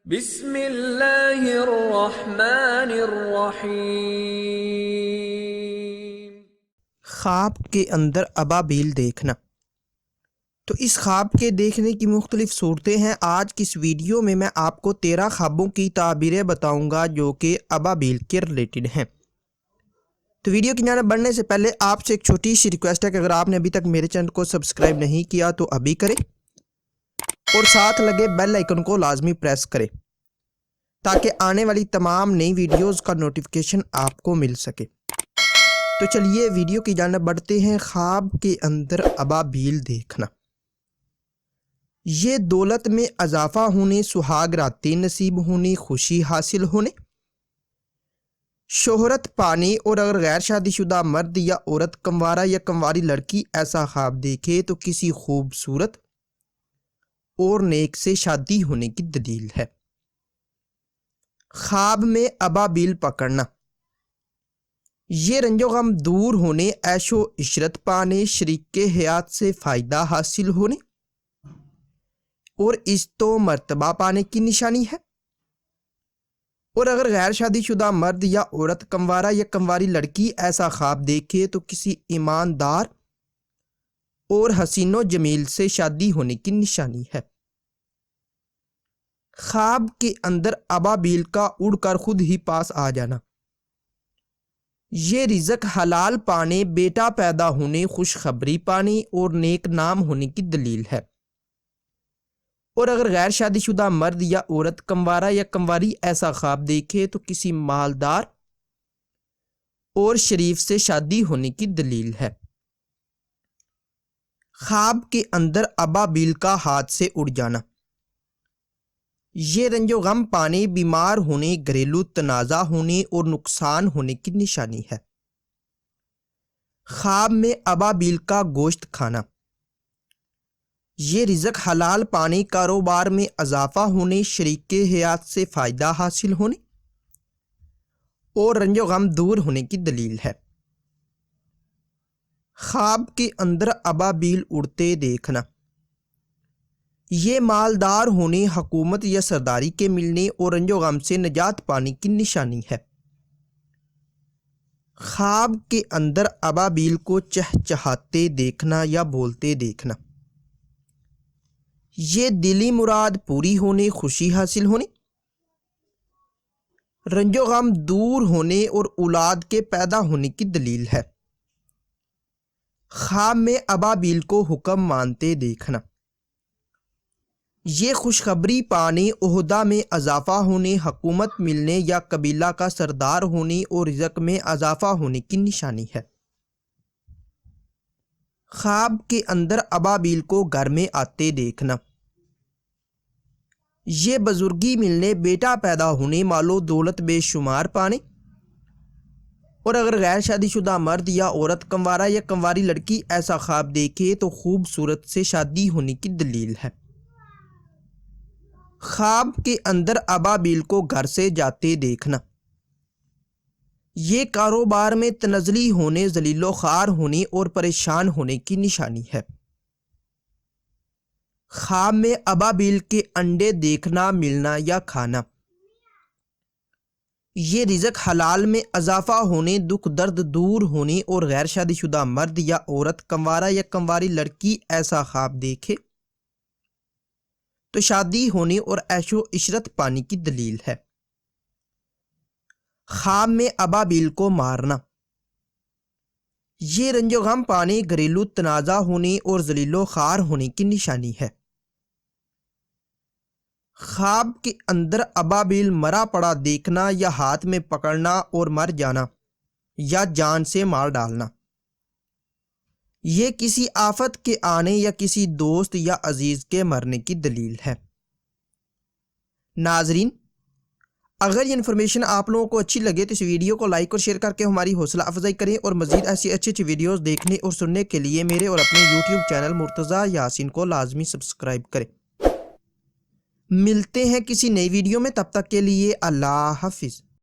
بسم اللہ الرحمن الرحیم۔ خواب کے اندر ابابیل دیکھنا۔ تو اس خواب کے دیکھنے کی مختلف صورتیں ہیں۔ آج کی اس ویڈیو میں آپ کو 13 خوابوں کی تعبیریں بتاؤں گا جو کہ ابابیل کے ریلیٹڈ ہیں۔ تو ویڈیو کی جانب بڑھنے سے پہلے آپ سے ایک چھوٹی سی ریکویسٹ ہے کہ اگر آپ نے ابھی تک میرے چینل کو سبسکرائب نہیں کیا تو ابھی کریں اور ساتھ لگے بیل آئیکن کو لازمی پریس کریں تاکہ آنے والی تمام نئی ویڈیوز کا نوٹیفیکیشن آپ کو مل سکے۔ تو چلیے ویڈیو کی جانب بڑھتے ہیں۔ خواب کے اندر ابابیل دیکھنا۔ یہ دولت میں اضافہ ہونے، سہاگ راتیں نصیب ہونے، خوشی حاصل ہونے، شہرت پانے، اور اگر غیر شادی شدہ مرد یا عورت کنوارا یا کنواری لڑکی ایسا خواب دیکھے تو کسی خوبصورت اور نیک سے شادی ہونے کی دلیل ہے۔ خواب میں ابابیل پکڑنا۔ یہ رنج و غم دور ہونے، عیش و عشرت پانے، شریک حیات سے فائدہ حاصل ہونے اور عزت و مرتبہ پانے کی نشانی ہے۔ اور اگر غیر شادی شدہ مرد یا عورت کنوارا یا کنواری لڑکی ایسا خواب دیکھے تو کسی ایماندار اور حسین و جمیل سے شادی ہونے کی نشانی ہے۔ خواب کے اندر ابابیل کا اڑ کر خود ہی پاس آ جانا۔ یہ رزق حلال پانے، بیٹا پیدا ہونے، خوشخبری پانے اور نیک نام ہونے کی دلیل ہے۔ اور اگر غیر شادی شدہ مرد یا عورت کنوارا یا کنواری ایسا خواب دیکھے تو کسی مالدار اور شریف سے شادی ہونے کی دلیل ہے۔ خواب کے اندر ابابیل کا ہاتھ سے اڑ جانا۔ یہ رنج و غم پانے، بیمار ہونے، گھریلو تنازع ہونے اور نقصان ہونے کی نشانی ہے۔ خواب میں ابابیل کا گوشت کھانا۔ یہ رزق حلال پانے، کاروبار میں اضافہ ہونے، شریک حیات سے فائدہ حاصل ہونے اور رنج و غم دور ہونے کی دلیل ہے۔ خواب کے اندر ابابیل اڑتے دیکھنا۔ یہ مالدار ہونے، حکومت یا سرداری کے ملنے اور رنج و غم سے نجات پانے کی نشانی ہے۔ خواب کے اندر ابابیل کو چہچہاتے دیکھنا یا بولتے دیکھنا۔ یہ دلی مراد پوری ہونے، خوشی حاصل ہونے، رنج و غم دور ہونے اور اولاد کے پیدا ہونے کی دلیل ہے۔ خواب میں ابابیل کو حکم مانتے دیکھنا۔ یہ خوشخبری پانے، عہدہ میں اضافہ ہونے، حکومت ملنے یا قبیلہ کا سردار ہونے اور رزق میں اضافہ ہونے کی نشانی ہے۔ خواب کے اندر ابابیل کو گھر میں آتے دیکھنا۔ یہ بزرگی ملنے، بیٹا پیدا ہونے، مال و دولت بے شمار پانے، اور اگر غیر شادی شدہ مرد یا عورت کنوارا یا کنواری لڑکی ایسا خواب دیکھے تو خوبصورت سے شادی ہونے کی دلیل ہے۔ خواب کے اندر ابابیل کو گھر سے جاتے دیکھنا۔ یہ کاروبار میں تنزلی ہونے، ذلیل و خوار ہونے اور پریشان ہونے کی نشانی ہے۔ خواب میں ابابیل کے انڈے دیکھنا، ملنا یا کھانا۔ یہ رزق حلال میں اضافہ ہونے، دکھ درد دور ہونے اور غیر شادی شدہ مرد یا عورت کنوارا یا کنواری لڑکی ایسا خواب دیکھے تو شادی ہونے اور عیش و عشرت پانے کی دلیل ہے۔ خواب میں ابابیل کو مارنا۔ یہ رنج و غم پانے، گھریلو تنازع ہونے اور ذلیل و خوار ہونے کی نشانی ہے۔ خواب کے اندر ابابیل مرا پڑا دیکھنا یا ہاتھ میں پکڑنا اور مر جانا یا جان سے مار ڈالنا۔ یہ کسی آفت کے آنے یا کسی دوست یا عزیز کے مرنے کی دلیل ہے۔ ناظرین، اگر یہ انفارمیشن آپ لوگوں کو اچھی لگے تو اس ویڈیو کو لائک اور شیئر کر کے ہماری حوصلہ افزائی کریں، اور مزید ایسی اچھی ویڈیوز دیکھنے اور سننے کے لیے میرے اور اپنے یوٹیوب چینل مرتضیٰ یاسین کو لازمی سبسکرائب کریں۔ ملتے ہیں کسی نئی ویڈیو میں، تب تک کے لیے اللہ حافظ۔